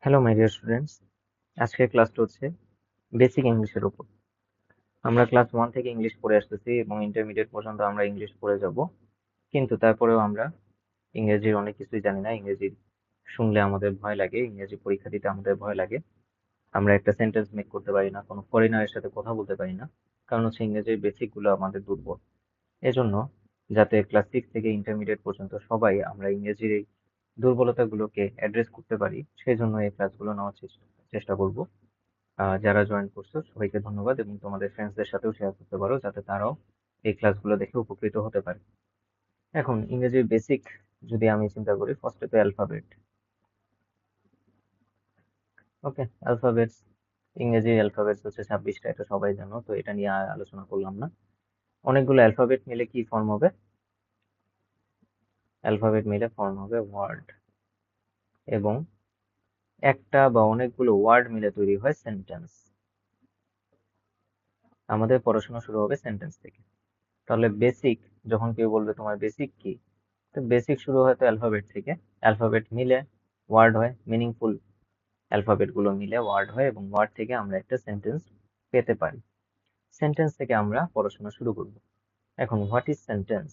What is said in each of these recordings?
Hello my dear students, আজকের ক্লাসটা হচ্ছে বেসিক ইংলিশের উপর। আমরা ক্লাস 1 থেকে ইংলিশ পড়ে আসতেছি এবং ইন্টারমিডিয়েট পর্যন্ত আমরা ইংলিশ পড়ে যাব, কিন্তু তারপরেও আমরা ইংরেজির অনেক কিছুই জানি না। ইংরেজি শুনলে আমাদের ভয় লাগে, ইংরেজি পরীক্ষা দিতে আমাদের ভয় লাগে। আমরা একটা সেন্টেন্স মেক করতে পারি না, কোনো ফরেনারের সাথে কথা বলতে পারি না, কারণ হচ্ছে ইংরেজির বেসিক গুলো আমাদের দুর্বল। এজন্য যাতে ক্লাস 6 থেকে ইন্টারমিডিয়েট পর্যন্ত সবাই আমরা ইংরেজির এই দুর্বলতাগুলোকে অ্যাড্রেস করতে পারি, সেই জন্য এই ক্লাসগুলো নেওয়ার চেষ্টা করব। যারা জয়েন করছো সবাইকে ধন্যবাদ, এবং তোমাদের ফ্রেন্ডসদের সাথেও শেয়ার করতে পারো যাতে তারাও এই ক্লাসগুলো দেখে উপকৃত হতে পারে। এখন ইংরেজির বেসিক যদি আমি চিন্তা করি, ফার্স্টে তো অ্যালফাবেট। ওকে, অ্যালফাবেটস, ইংরেজি অ্যালফাবেটস হচ্ছে 26টা, এটা সবাই জানো, তো এটা নিয়ে আর আলোচনা করলাম না। অনেকগুলো অ্যালফাবেট মিলে কি ফর্ম হবে? অ্যালফাবেট মিলে ফর্ম হবে ওয়ার্ড, এবং একটা বা অনেকগুলো ওয়ার্ড মিলে তৈরি হয় সেন্টেন্স। আমাদের পড়াশোনা শুরু হবে সেন্টেন্স থেকে। তাহলে বেসিক, যখন কেউ বলবে তোমার বেসিক কি, তো বেসিক শুরু হয় তো অ্যালফাবেট থেকে। অ্যালফাবেট মিলে ওয়ার্ড হয়, মিনিংফুল অ্যালফাবেট গুলো মিলে ওয়ার্ড হয়, এবং ওয়ার্ড থেকে আমরা একটা সেন্টেন্স পেতে পারি। সেন্টেন্স থেকে আমরা পড়াশোনা শুরু করব। এখন হোয়াট ইজ সেন্টেন্স?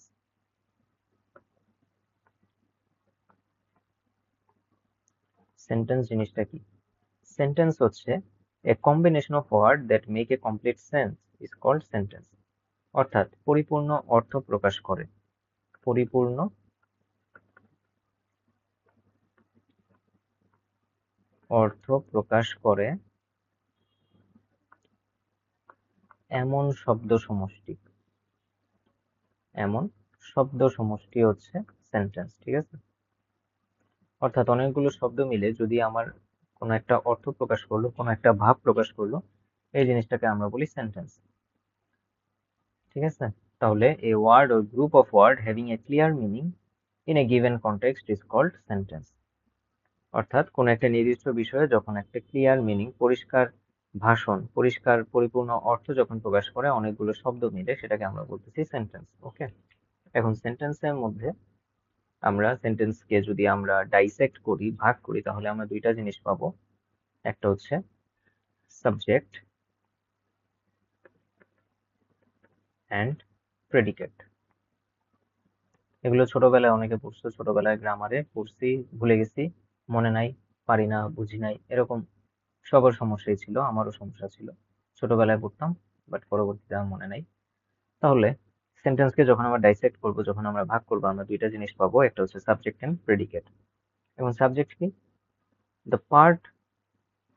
সেন্টেন্স জিনিসটা কি? সেন্টেন্স হচ্ছে a combination of word that make a complete sense is called sentence. অর্থাৎ পরিপূর্ণ অর্থ প্রকাশ করে, পরিপূর্ণ অর্থ প্রকাশ করে এমন শব্দ সমষ্টি, এমন শব্দ সমষ্টি হচ্ছে সেন্টেন্স। ঠিক আছে? অর্থাৎ অনেকগুলো শব্দ মিলে যদি আমার কোনো একটা অর্থ প্রকাশ করলো, কোনো একটা ভাব প্রকাশ করলো, এই জিনিসটাকে আমরা বলি সেন্টেন্স। ঠিক আছে? তাহলে a word or group of word having a clear meaning in a given context is called sentence. অর্থাৎ কোন একটা নির্দিষ্ট বিষয়ে যখন একটা ক্লিয়ার মিনিং, পরিষ্কার ভাষণ, পরিষ্কার পরিপূর্ণ অর্থ যখন প্রকাশ করে অনেকগুলো শব্দ মিলে, সেটাকে আমরা বলতেছি সেন্টেন্স। ওকে, এখন সেন্টেন্সের মধ্যে আমরা সেন্টেন্সকে যদি আমরা ডাইসেক্ট করি, ভাগ করি, তাহলে আমরা দুইটা জিনিস পাবো। একটা হচ্ছে সাবজেক্ট অ্যান্ড প্রেডিকেট। এগুলো ছোটবেলায় অনেকে পড়ছো, ছোটবেলায় গ্রামারে পড়ছি, ভুলে গেছি, মনে নাই, পারি না, বুঝি নাই, এরকম সবার সমস্যাই ছিল, আমারও সমস্যা ছিল। ছোটবেলায় পড়তাম, বাট পরবর্তীতে আমার মনে নাই। তাহলে সেন্টেন্সকে যখন আমরা ডাইসেক্ট করব, যখন আমরা ভাগ করবো, আমরা দুইটা জিনিস পাবো। একটা হচ্ছে সাবজেক্ট অ্যান্ড প্রেডিকেট। এবং সাবজেক্ট কি? The part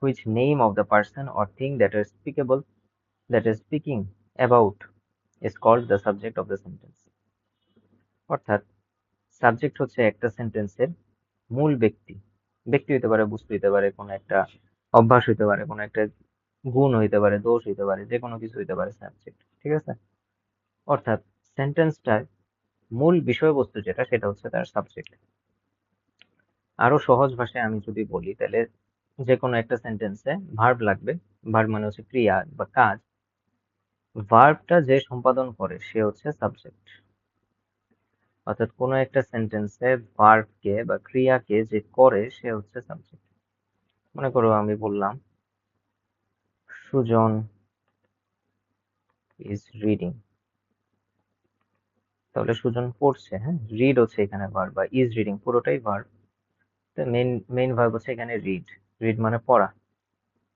which name of the person or thing that is speaking about is called the subject of the sentence. অর্থাৎ সাবজেক্ট হচ্ছে একটা সেন্টেন্সের মূল ব্যক্তি। ব্যক্তি হইতে পারে, বস্তু হইতে পারে, কোনো একটা অভ্যাস হইতে পারে, কোনো একটা গুণ হইতে পারে, দোষ হইতে পারে, যে কোনো কিছু হইতে পারে সাবজেক্ট। ঠিক আছে? অর্থাৎ সেন্টেন্সটার মূল বিষয়বস্তু যেটা, সেটা হচ্ছে তার সাবজেক্ট। আরো সহজ ভাষায় আমি যদি বলি, তাহলে যে কোনো একটা সেন্টেন্সে ভার্ব লাগবে। ভার্ব মানে হচ্ছে ক্রিয়া বা কাজ। ভার্বটা যে সম্পাদন করে সে হচ্ছে সাবজেক্ট। অর্থাৎ কোনো একটা সেন্টেন্সে ভার্বকে বা ক্রিয়াকে যে করে সে হচ্ছে সাবজেক্ট। মনে করো আমি বললাম সুজন ইজ রিডিং, তাহলে সুজন পড়ছে। হ্যাঁ, রিড হচ্ছে এখানে ভার্ব, বা ইজ রিডিং পুরোটাই ভার্ব। তো মেইন ভার্ব হচ্ছে এখানে রিড। রিড মানে পড়া।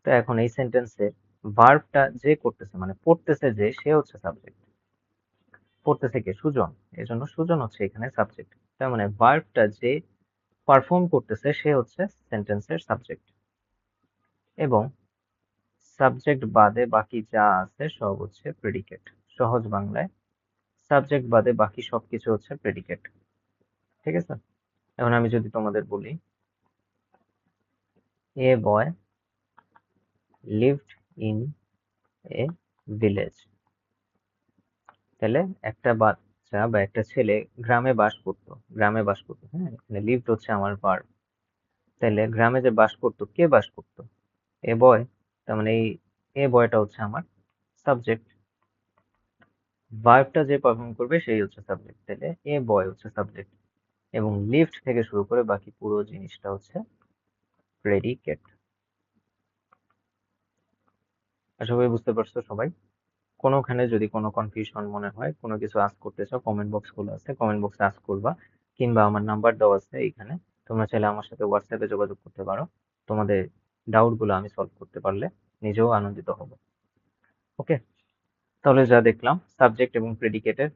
তো এখন এই সেন্টেন্সে ভার্বটা যে করতেছে, মানে পড়তেছে যে, সে হচ্ছে সাবজেক্ট। পড়তেছে কে? সুজন। এই জন্য সুজন হচ্ছে এখানে সাবজেক্ট। তার মানে ভার্বটা যে পারফর্ম করতেছে সে হচ্ছে সেন্টেন্সের সাবজেক্ট। এবং সাবজেক্ট বাদে বাকি যা আছে সব হচ্ছে প্রেডিকেট। সহজ বাংলায় সাবজেক্ট বাদে বাকি সবকিছু হচ্ছে প্রেডিকেট। ঠিক আছে? এখন আমি যদি তোমাদের বলি এ বয় লিভড ইন এ ভিলেজ, তাহলে একটা বাচ্চা বা একটা ছেলে গ্রামে বাস করতো। গ্রামে বাস করতো, হ্যাঁ, এখানে লিভড হচ্ছে আমার ভার্ব। তাহলে গ্রামে যে বাস করতো, কে বাস করতো? এ বয়। তার মানে এই এ বয়টা হচ্ছে আমার সাবজেক্ট। ভার্বটা যে পারফর্ম করবে সেই হচ্ছে সাবজেক্ট। তাহলে এ বয় হচ্ছে সাবজেক্ট, এবং লিফট থেকে শুরু করে বাকি পুরো জিনিসটা হচ্ছে প্রেডিকেট। আশা করি বুঝতে পারছো সবাই। কোনোখানে যদি কোনো কনফিউশন মনে হয়, কোনো কিছু আস্ক করতে চাও, কমেন্ট বক্স খোলা আছে, কমেন্ট বক্সে আস্ক করবা, কিংবা আমার নাম্বার দেওয়া আছে এইখানে, তোমরা চাইলে আমার সাথে হোয়াটসঅ্যাপে যোগাযোগ করতে পারো। তোমাদের ডাউট গুলো আমি সলভ করতে পারলে নিজেও আনন্দিত হব। ওকে, তাহলে যা দেখলাম সাবজেক্ট এবং প্রেডিকেটের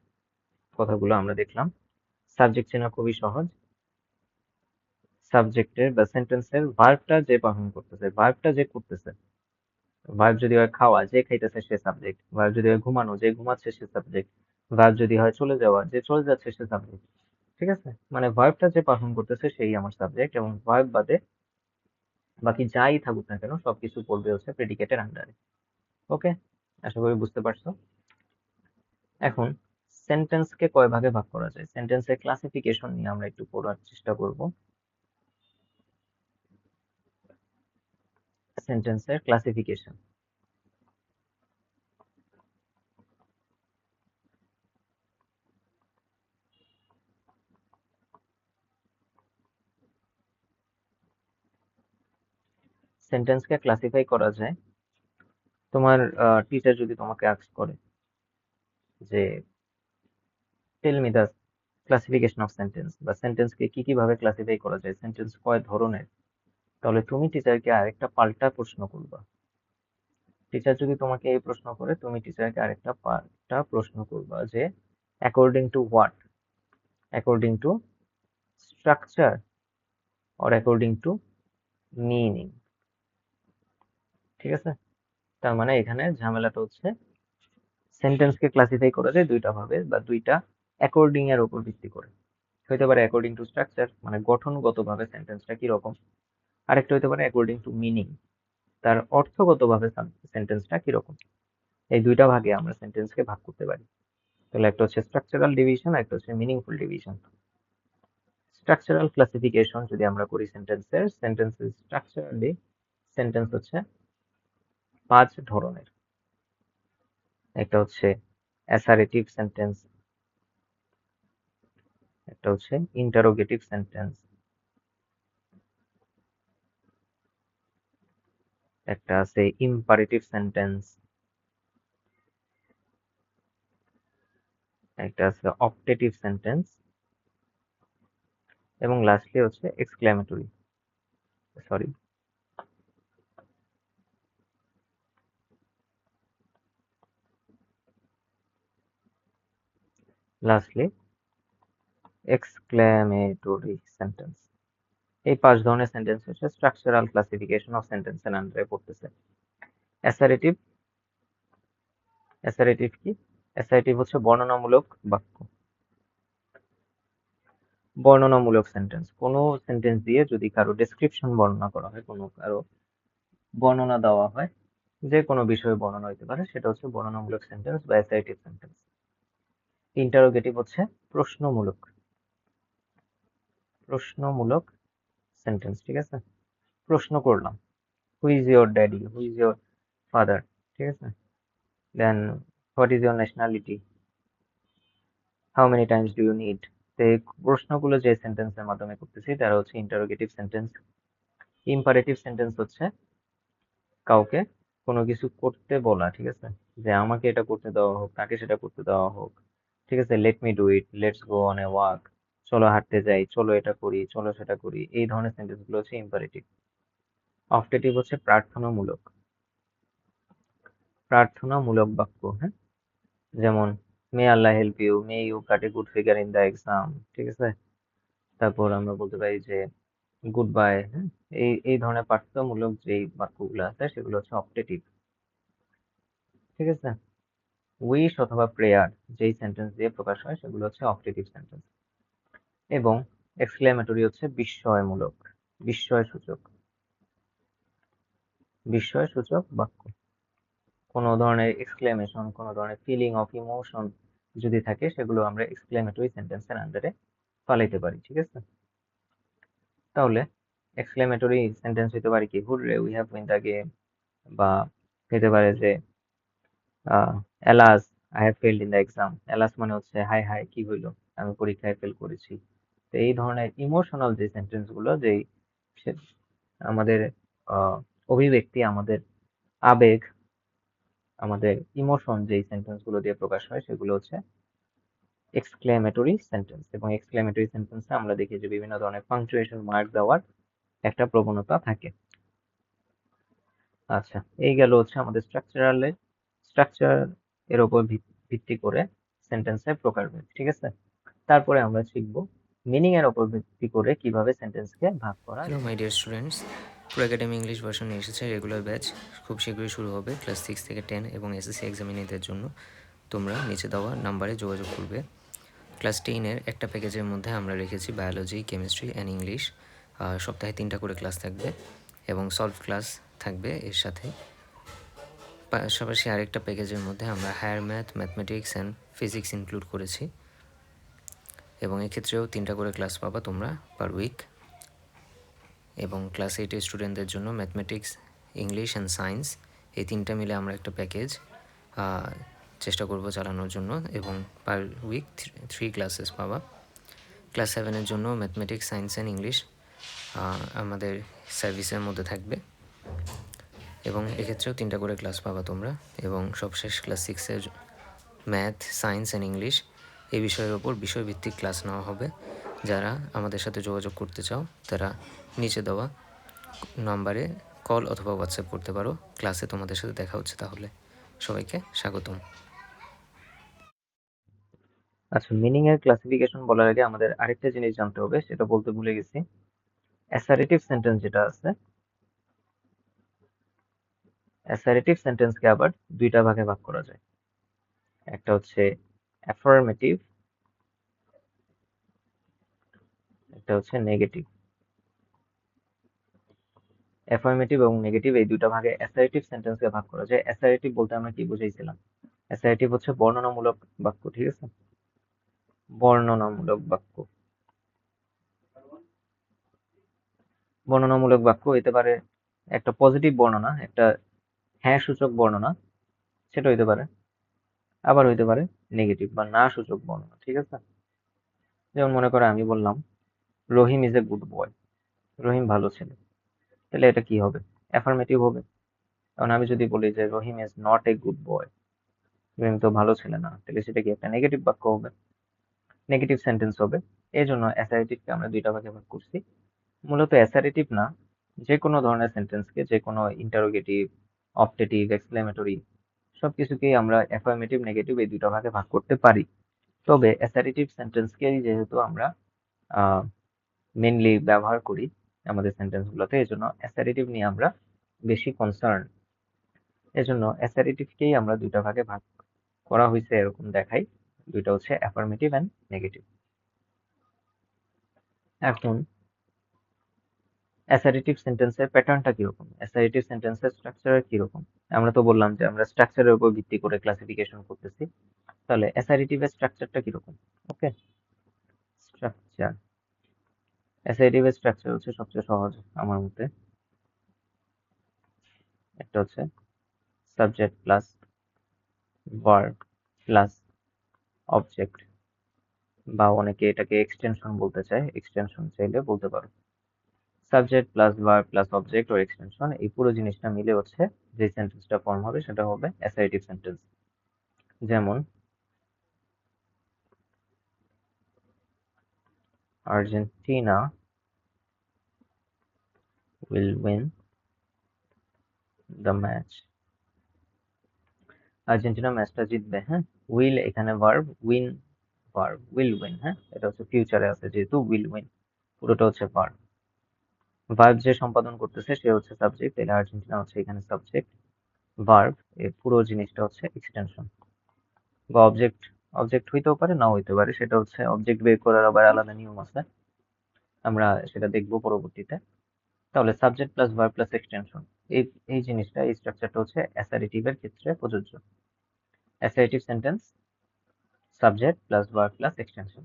কথাগুলো আমরা দেখলাম। সাবজেক্ট চেনা খুবই সহজ। সাবজেক্টের বা সেন্টেন্সের ভার্বটা যে পারফর্ম করতেছে, ভার্বটা যে করতেছে, ভার্ব যদি হয় খাওয়া, যে খাইতেছে সে সাবজেক্ট। ভার্ব যদি হয় ঘুমানো, যে ঘুমাচ্ছে সে সাবজেক্ট। ভার্ব যদি হয় চলে যাওয়া, যে চলে যাচ্ছে সে সাবজেক্ট। ঠিক আছে, মানে ভার্বটা যে পারফর্ম করতেছে সেই আমার সাবজেক্ট, এবং ভার্ব বাদে বাকি যাই থাকুক না কেন সবকিছু পড়বে হচ্ছে প্রেডিকেটের আন্ডারে। ওকে, আশা করি বুঝতে পারছো। এখন সেন্টেন্সকে কয় ভাগে ভাগ করা যায়, সেন্টেন্সের ক্লাসিফিকেশন নিয়ে আমরা একটু পড়ার চেষ্টা করব। সেন্টেন্সের ক্লাসিফিকেশন। সেন্টেন্সকে ক্লাসিফাই করা যায়, তোমার টিচার যদি তোমাকে আস্ক করে যে tell me the classification of sentence, বা সেন্টেন্সকে কি কি ভাবে ক্লাসিফাই করা যায়, সেন্টেন্স কয় ধরনের, তাহলে তুমি টিচারকে আরেকটা পাল্টা প্রশ্ন করবা। টিচার যদি তোমাকে এই প্রশ্ন করে, তুমি টিচারকে আরেকটা পাল্টা প্রশ্ন করবা যে according to what, according to structure or according to meaning. ঠিক আছে, তার মানে এখানে ঝামেলাটা হচ্ছে সেন্টেন্সকে ক্লাসিফাই করা যায় দুইটা ভাবে, বা দুইটা অ্যাকর্ডিং এর উপর ভিত্তি করে। হইতে পারে অ্যাকর্ডিং টু স্ট্রাকচার, মানে গঠনগতভাবে সেন্টেন্সটা কিরকম। আরেকটা হইতে পারে অ্যাকর্ডিং টু মিনিং, তার অর্থগতভাবে সেন্টেন্সটা কিরকম। এই দুইটা ভাগে আমরা সেন্টেন্সকে ভাগ করতে পারি। তাহলে একটা হচ্ছে স্ট্রাকচারাল ডিভিশন, একটা হচ্ছে মিনিংফুল ডিভিশন। স্ট্রাকচারাল ক্লাসিফিকেশন যদি আমরা করি সেন্টেন্সের, সেন্টেন্সের স্ট্রাকচারালি সেন্টেন্স হচ্ছে 5 ধরনের। একটা হচ্ছে অ্যাসারেটিভ সেন্টেন্স, একটা হচ্ছে ইন্টারোগেটিভ সেন্টেন্স, একটা আছে ইম্পারেটিভ সেন্টেন্স, একটা আছে অপটেটিভ সেন্টেন্স, এবং লাস্টলি হচ্ছে exclamatory, sorry, lastly exclamatory sentence. এই 5 ধরনের সেন্টেন্স হচ্ছে স্ট্রাকচারাল ক্লাসিফিকেশন অফ সেন্টেন্সের আন্ডারে পড়তেছে। অ্যাসারেটিভ, অ্যাসারেটিভ কি? অ্যাসারেটিভ হচ্ছে বর্ণনামূলক বাক্য। বর্ণনামূলক সেন্টেন্স, কোনো সেন্টেন্স দিয়ে যদি কারো ডেসক্রিপশন বর্ণনা করা হয়, কোনো কারো বর্ণনা দেওয়া হয়, যে কোনো বিষয়ে বর্ণনা হইতে পারে, সেটা হচ্ছে বর্ণনামূলক সেন্টেন্স বা অ্যাসারেটিভ সেন্টেন্স। ইন্টারোগেটিভ হচ্ছে প্রশ্নমূলক, প্রশ্নমূলক সেন্টেন্স। ঠিক আছে, প্রশ্ন করলাম, who is your daddy, who is your father, ঠিক আছে, then what is your nationality, how many times do you need. তো এই প্রশ্নগুলো যে সেন্টেন্সের মাধ্যমে করতেছি তারা হচ্ছে ইন্টারোগেটিভ সেন্টেন্স। ইম্পারেটিভ সেন্টেন্স হচ্ছে কাউকে কোনো কিছু করতে বলা, ঠিক আছে, যে আমাকে এটা করতে দেওয়া হোক, তাকে সেটা করতে দেওয়া হোক। ঠিক আছে, let me do it, let's go on a walk, চলো হাঁটতে যাই, চলো এটা করি, চলো সেটা করি। এই ধরনের সেন্টেন্স গুলো হচ্ছে ইম্পারেটিভ। অপটেটিভ হচ্ছে প্রার্থনামূলক, প্রার্থনামূলক বাক্য। হ্যাঁ, যেমন may Allah help you, may you cut a good figure in the exam. ঠিক আছে, তারপর আমরা বলতে পারি যে গুড বাই। হ্যাঁ, এই এই ধরনের প্রার্থনামূলক যেই বাক্যগুলো আছে সেগুলো হচ্ছে অপটেটিভ। ঠিক আছে, উইশ অথবা প্রেয়ার যেই সেন্টেন্স দিয়ে প্রকাশ হয় সেগুলো হচ্ছে অপটেটিভ সেন্টেন্স। এবং এক্সক্লেমেটরি হচ্ছে বিস্ময়মূলক, বিস্ময়সূচক, বিস্ময়সূচক বাক্য। কোনো ধরনের এক্সক্লেমেশন, কোনো ধরনের ফিলিং অফ ইমোশন যদি থাকে, সেগুলো আমরা এক্সক্লেমেটরি সেন্টেন্সের আন্ডারে ফালাইতে পারি। ঠিক আছে, তাহলে এক্সক্লেমেটরি সেন্টেন্স হতে পারে কি, hurray we have win the game, বা হতে পারে যে alas I have failed in the exam. Alas মানে হচ্ছে হাই হাই কি হইলো, আমি পরীক্ষায় ফেল করেছি। তো এই ধরনের ইমোশনাল যে সেন্টেন্স গুলো, যেই সে- আমাদের আহ, অভিব্যক্তি, আমাদের আবেগ আমাদের ইমোশন যেই সেন্টেন্স গুলো দিয়ে প্রকাশ হয় সেগুলো হচ্ছে এক্সক্লেমেটরি সেন্টেন্স, এবং এক্সক্লেমেটরি সেন্টেন্সে আমরা দেখি যে বিভিন্ন ধরনের পাংচুয়েশন মার্ক দেওয়ার একটা প্রবণতা থাকে। আচ্ছা, এই গেল হচ্ছে আমাদের স্ট্রাকচার এর উপর ভিত্তি করে সেন্টেন্সের প্রকারভেদ, ঠিক আছে। তারপরে আমরা শিখব মিনিং এর উপর ভিত্তি করে কিভাবে সেন্টেন্সকে ভাগ করা হ্যালো যায়। মাই ডিয়ার স্টুডেন্টস, পুরো একাডেমি ইংলিশ ভার্সন নিয়ে এসেছে রেগুলার ব্যাচ। খুব শীঘ্রই শুরু হবে ক্লাস 6 থেকে 10 এবং এসএসসি এক্সামিনেদের জন্য। তোমরা নিচে দেওয়া নাম্বারে যোগাযোগ করবে। ক্লাস 10-এর একটা প্যাকেজের মধ্যে আমরা রেখেছি বায়োলজি, কেমিস্ট্রি অ্যান্ড ইংলিশ। সপ্তাহে 3টা করে ক্লাস থাকবে এবং সলভ ক্লাস থাকবে এর সাথে। পাশাপাশি আরেকটা প্যাকেজের মধ্যে আমরা higher mathematics and physics include করেছি, এবং এক্ষেত্রেও 3টা করে ক্লাস পাবা তোমরা পার উইক। এবং ক্লাস 8-এর স্টুডেন্টদের জন্য ম্যাথমেটিক্স, ইংলিশ অ্যান্ড সায়েন্স, এই 3টা মিলে আমরা একটা প্যাকেজ চেষ্টা করব চালানোর জন্য, এবং পার উইক 3 ক্লাসেস পাবা। ক্লাস 7-এর জন্য ম্যাথমেটিক্স, সায়েন্স অ্যান্ড ইংলিশ আমাদের সার্ভিসের মধ্যে থাকবে, এবং এক্ষেত্রেও 3টা করে ক্লাস পাবা তোমরা। এবং সবশেষ ক্লাস 6-এর ম্যাথ, সায়েন্স অ্যান্ড ইংলিশ এই বিষয়ের ওপর বিষয়ভিত্তিক ক্লাস নেওয়া হবে। যারা আমাদের সাথে যোগাযোগ করতে চাও তারা নিচে দেওয়া নাম্বারে কল অথবা হোয়াটসঅ্যাপ করতে পারো। ক্লাসে তোমাদের সাথে দেখা হচ্ছে তাহলে। সবাইকে স্বাগতম। আচ্ছা, মিনিং এর ক্লাসিফিকেশন বলার আগে আমাদের আরেকটা জিনিস জানতে হবে, সেটা বলতে ভুলে গেছি। অ্যাসারেটিভ সেন্টেন্স যেটা আছে, অ্যাসারেটিভ সেন্টেন্সকে আবার দুইটা ভাগে ভাগ করা যায়। একটা হচ্ছে অ্যাফার্মেটিভ, একটা হচ্ছে নেগেটিভ। অ্যাফার্মেটিভ এবং নেগেটিভ এই দুইটা ভাগে অ্যাসারেটিভ সেন্টেন্সকে ভাগ করা যায়। অ্যাসারেটিভ বলতে আমরা কি বুঝাইছিলাম? অ্যাসারেটিভ হচ্ছে বর্ণনামূলক বাক্য, ঠিক আছে? বর্ণনামূলক বাক্য। বর্ণনামূলক বাক্য হইতে পারে একটা পজিটিভ বর্ণনা, একটা হ্যাঁ সূচক বর্ণনা, সেটা হইতে পারে। আবার হইতে পারে নেগেটিভ বা না সূচক বর্ণনা, ঠিক আছে? যেমন মনে করো আমি বললাম রহিম ইজ এ গুড বয়, রহিম ভালো ছেলে, তাহলে এটা কি হবে? অ্যাফার্মেটিভ হবে। কারণ আমি যদি বলি যে Rahim is not a good boy, Rahim তো ভালো ছেলে না, তাহলে সেটা কি একটা নেগেটিভ বাক্য হবে, নেগেটিভ সেন্টেন্স হবে। এই জন্য অ্যাসারেটিভকে আমরা দুইটা ভাগে ভাগ করছি। মূলত অ্যাসারেটিভ না, যে কোনো ধরনের সেন্টেন্সকে, যে কোনো ইন্টারোগেটিভ, অপটেটিভ, এক্সক্লেমেটরি সবকিছুকেই আমরা অ্যাফার্মেটিভ, নেগেটিভ এই দুইটা ভাগে ভাগ করতে পারি। তবে অ্যাসারেটিভ সেন্টেন্সকেই যেহেতু আমরা মেনলি ব্যবহার করি আমাদের সেন্টেন্স গুলোতে, এই জন্য অ্যাসারেটিভ নিয়ে আমরা বেশি কনসার্ন। এজন্য অ্যাসারেটিভকেই আমরা দুইটা ভাগে ভাগ করা হয়েছে এরকম দেখাই। দুইটা হচ্ছে অ্যাফার্মেটিভ অ্যান্ড নেগেটিভ। এখন অ্যাসারেটিভ সেন্টেন্সের প্যাটার্নটা কিরকম, অ্যাসারেটিভ সেন্টেন্সের স্ট্রাকচার কিরকম? আমরা তো বললাম যে আমরা স্ট্রাকচারের উপর ভিত্তি করে ক্লাসিফিকেশন করতেছি। তাহলে অ্যাসারেটিভের স্ট্রাকচারটা কিরকম? ওকে, স্ট্রাকচার, অ্যাসারেটিভের স্ট্রাকচার হচ্ছে সবচেয়ে সহজ আমার মতে। একটা হচ্ছে subject plus verb plus object, বা অনেকে এটাকে এক্সটেনশন বলতে চায়, এক্সটেনশন চাইলে বলতে পারো। Subject plus verb plus object ও এক্সটেনশন, এই পুরো জিনিসটা মিলে হচ্ছে যে সেন্টেন্সটা ফর্ম হবে সেটা হবে অ্যাসারেটিভ সেন্টেন্স। যেমন Argentina will win the match, Argentina ম্যাচটা জিতবে, হ্যাঁ। উইল এখানে verb, win verb, will win, হ্যাঁ, এটা হচ্ছে ফিউচারে আছে যেহেতু উইল উইন, পুরোটা হচ্ছে ভার্ব। ভার্ব যে সম্পাদন করতেছে সে হচ্ছে সাবজেক্ট, তাহলে আর্জেন্টিনা হচ্ছে এখানে সাবজেক্ট। ভার্ব এর পুরো জিনিসটা হচ্ছে এক্সটেনশন বা অবজেক্ট। অবজেক্ট হইতেও পারে, নাও হইতে পারে, সেটা হচ্ছে অবজেক্ট বের করার আবার আলাদা নিয়ম আছে, আমরা সেটা দেখবো পরবর্তীতে। তাহলে subject plus verb plus extension, এই এই জিনিসটা, এই স্ট্রাকচারটা হচ্ছে অ্যাসারেটিভ এর ক্ষেত্রে প্রযোজ্য। Assertive sentence subject plus verb plus extension.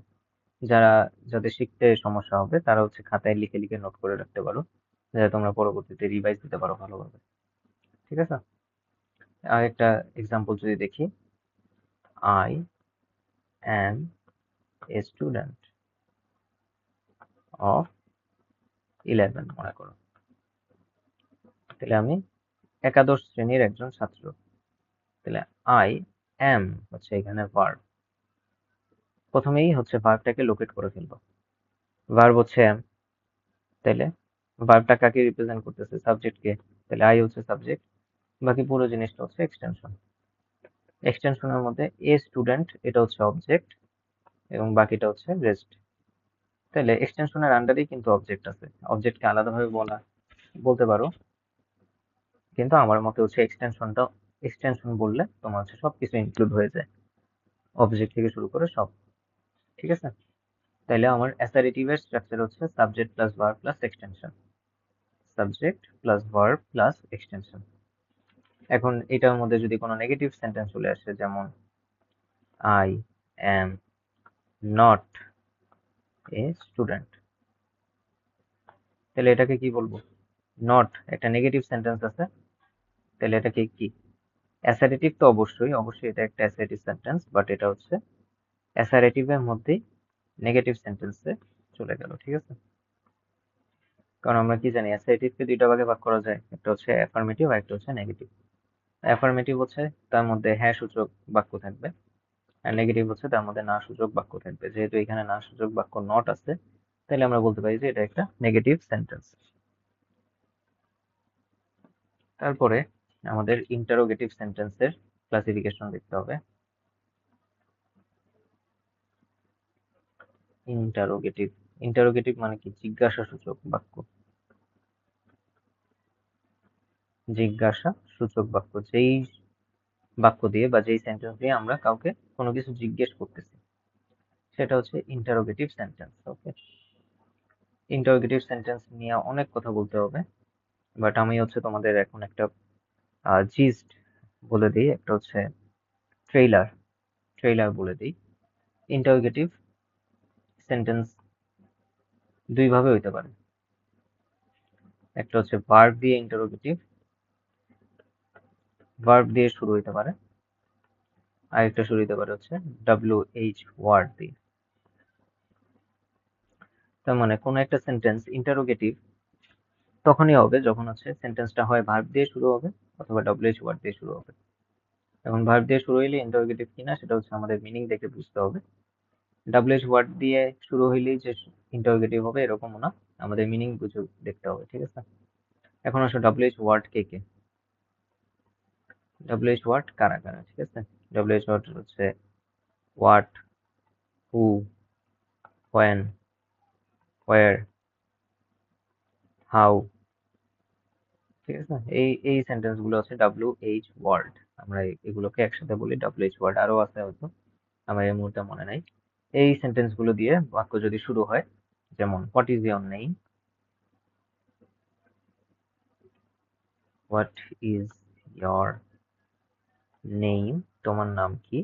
যাদের শিখতে সমস্যা হবে তারা হচ্ছে খাতায় লিখে লিখে নোট করে রাখতে পারো, যাতে তোমরা পরবর্তীতে রিভাইজ দিতে পারো ভালোভাবে, ঠিক আছে। আর একটা এক্সাম্পল যদি দেখি, I am a student of 11, মনে করো, তাহলে আমি একাদশ শ্রেণীর একজন ছাত্র। তাহলে আই অ্যাম হচ্ছে এখানে ভার্ব। প্রথমেই হচ্ছে ভার্বটাকে লোকেট করে ফেলবো। ভার্ব হচ্ছে অ্যাম, তাহলে ভার্বটা কাকে রিপ্রেজেন্ট করতেছে? সাবজেক্টকে। তাহলে আই হচ্ছে সাবজেক্ট, বাকি পুরো জিনিসটা হচ্ছে এক্সটেনশন। এক্সটেনশনের মধ্যে এ স্টুডেন্ট এটা হচ্ছে অবজেক্ট এবং বাকিটা হচ্ছে রেস্ট। তাহলে এক্সটেনশনের আন্ডারেই কিন্তু অবজেক্ট আছে, অবজেক্টকে আলাদাভাবে বলতে পারো, কিন্তু আমার মতে হচ্ছে এক্সটেনশন বললে তোমার হচ্ছে সবকিছু ইনক্লুড হয়ে যায়, অবজেক্ট থেকে শুরু করে সব। ঠিক আছে, তাহলে আমার অ্যাসারেটিভের স্ট্রাকচার হচ্ছে subject plus verb plus extension, subject plus verb plus extension. এখন এটার মধ্যে যদি কোনো নেগেটিভ সেন্টেন্স চলে আসে, যেমন I am not a student, তাহলে এটাকে কি বলবো? নট একটা নেগেটিভ সেন্টেন্স আছে, তাহলে এটাকে কি? অ্যাসারেটিভ তো অবশ্যই অবশ্যই এটা একটা অ্যাসারেটিভ সেন্টেন্স, বাট এটা হচ্ছে অ্যাসারেটিভের মধ্যেই নেগেটিভ সেন্টেন্সে চলে গেল। ঠিক আছে, কারণ আমরা কি জানি অ্যাসারেটিভকে দুইটা ভাগে ভাগ করা যায়, একটা হচ্ছে অ্যাফার্মেটিভ আর একটা হচ্ছে নেগেটিভ। অ্যাফার্মেটিভ হচ্ছে তার মধ্যে হ্যাঁ সূচক বাক্য থাকবে, আর নেগেটিভ হচ্ছে তার মধ্যে না সূচক বাক্য থাকবে। যেহেতু এখানে না সূচক বাক্য নট আছে, তাহলে আমরা বলতে পারি যে এটা একটা নেগেটিভ সেন্টেন্স। তারপরে আমাদের ইন্টারোগেটিভ সেন্টেন্সের ক্লাসিফিকেশন দেখতে হবে। ইন্টারোগেটিভ, ইন্টারোগেটিভ মানে কি? জিজ্ঞাসা সূচক বাক্য। জিজ্ঞাসা সূচক বাক্য, যেই বাক্য দিয়ে বা যেই সেন্টেন্স দিয়ে আমরা কাউকে কোনো কিছু জিজ্ঞেস করতেছি, সেটা হচ্ছে ইন্টারোগেটিভ সেন্টেন্স। ওকে, ইন্টারোগেটিভ সেন্টেন্স নিয়ে অনেক কথা বলতে হবে, বাট আমি হচ্ছে তোমাদের এখন একটা জিস্ট বলে দিই, একটা হচ্ছে ট্রেইলার ট্রেইলার বলে দিই। ইন্টারোগেটিভ সেন্টেন্স দুই ভাবে হইতে পারে, একটা হচ্ছে ভার্ব দিয়ে ইন্টারোগেটিভ, ভার্ব দিয়ে শুরু হইতে পারে, আর একটা শুরু হইতে পারে হচ্ছে WH ওয়ার্ড দিয়ে। তার মানে কোনো একটা সেন্টেন্স ইন্টারোগেটিভ তখনই হবে যখন হচ্ছে সেন্টেন্সটা হয় ভার্ব দিয়ে শুরু হবে অথবা WH ওয়ার্ড দিয়ে শুরু হবে। এখন ভার্ব দিয়ে শুরু হইলে ইন্টারোগেটিভ কিনা সেটা হচ্ছে আমাদের মিনিং দেখে বুঝতে হবে। WH ওয়ার্ড দিয়ে শুরু হইলেই যে ইন্টারোগেটিভ হবে এরকমও না, আমাদের মিনিং বুঝে দেখতে হবে। ঠিক আছে, এখন আসো WH ওয়ার্ড কে কে? WH ওয়ার্ড কারা কারা? ঠিক আছে, WH ওয়ার্ড হচ্ছে what, who, when, where, how. ঠিক আছে, এই সেন্টেন্স গুলো হচ্ছে WH ওয়ার্ড। আমরা এগুলোকে একসাথে বলি WH ওয়ার্ড, আরো আছে হয়তো, আমার এই মুহূর্তে মনে নাই। এই সেন্টেন্স গুলো দিয়ে বাক্য যদি শুরু হয়, যেমন what is your name, what is your name, তোমার নাম কি?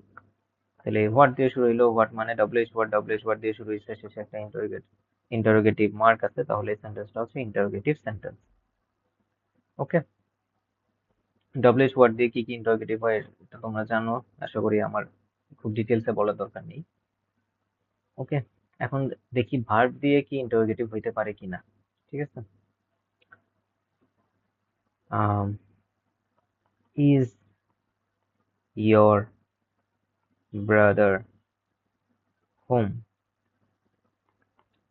তাহলে হোয়াট দিয়ে শুরু হইলো, হোয়াট মানে WH ওয়ার্ড দিয়ে শুরু হয়েছে, শেষে একটা ইন্টারোগেটিভ মার্ক আছে, তাহলে এই সেন্টেন্সটা হচ্ছে ইন্টারোগেটিভ সেন্টেন্স। ওকে, WH ওয়ার্ড দিয়ে কি কি ইন্টারোগেটিভ হয় এটা তোমরা জানো, আশা করি আমার খুব ডিটেলসে বলার দরকার নেই। ওকে, এখন দেখি ভার্ব দিয়ে কি ইন্টারোগেটিভ হইতে পারে কিনা। ঠিক আছে, ইজ ইয়োর ব্রাদার হোম,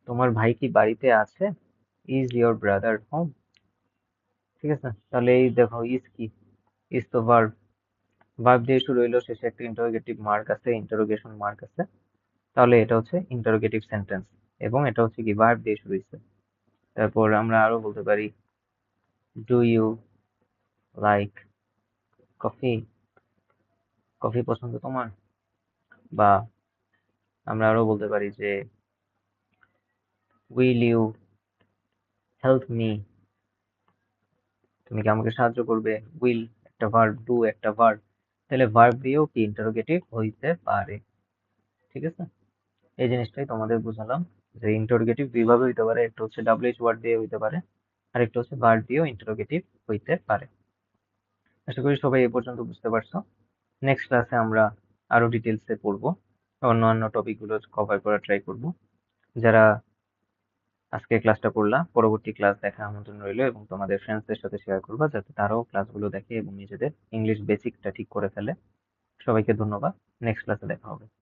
তোমার ভাই কি বাড়িতে আছে? Is your brother home. ঠিক আছে, তাহলে এই দেখো ইজ কি? ইজ তো ভার্ব, ভার্ব দিয়ে শুরু হইলো, শেষে একটা ইন্টারোগেটিভ মার্ক আছে, ইন্টারোগেশন মার্ক আছে, তাহলে এটা হচ্ছে ইন্টারোগেটিভ সেন্টেন্স এবং এটা হচ্ছে কি ভার্ব দিয়ে শুরু হয়েছে। তারপর আমরা আরো বলতে পারি do you like coffee, coffee পছন্দ তোমার? বা আমরা আরো বলতে পারি যে উইল ইউ হেল্প মি, তুমি কি আমাকে সাহায্য করবে? উইল একটা ভার্ব, ডু একটা ভার্ব, তাহলে ভার্ব দিয়েও কি ইন্টারোগেটিভ হইতে পারে। ঠিক আছে, এই জিনিসটাই তোমাদের বুঝালাম যে ইন্টারোগেটিভ দুইভাবে হইতে পারে, একটা হচ্ছে WH ওয়ার্ড দিয়ে হইতে পারে, আর একটা হচ্ছে ভার্ব দিয়েও ইন্টারোগেটিভ হইতে পারে। আশা করি সবাই এই পর্যন্ত বুঝতে পারছো। নেক্সট ক্লাসে আমরা আরো ডিটেলসে পড়বো, অন্যান্য টপিকগুলো কভার করার ট্রাই করব। যারা আজকে ক্লাসটা করলা, পরবর্তী ক্লাস দেখা আমন্ত্রণ রইলো এবং তোমাদের ফ্রেন্ডসদের সাথে শেয়ার করবা যাতে তারাও ক্লাসগুলো দেখে এবং নিজেদের ইংলিশ বেসিকটা ঠিক করে ফেলে। সবাইকে ধন্যবাদ। নেক্সট ক্লাসে দেখা হবে।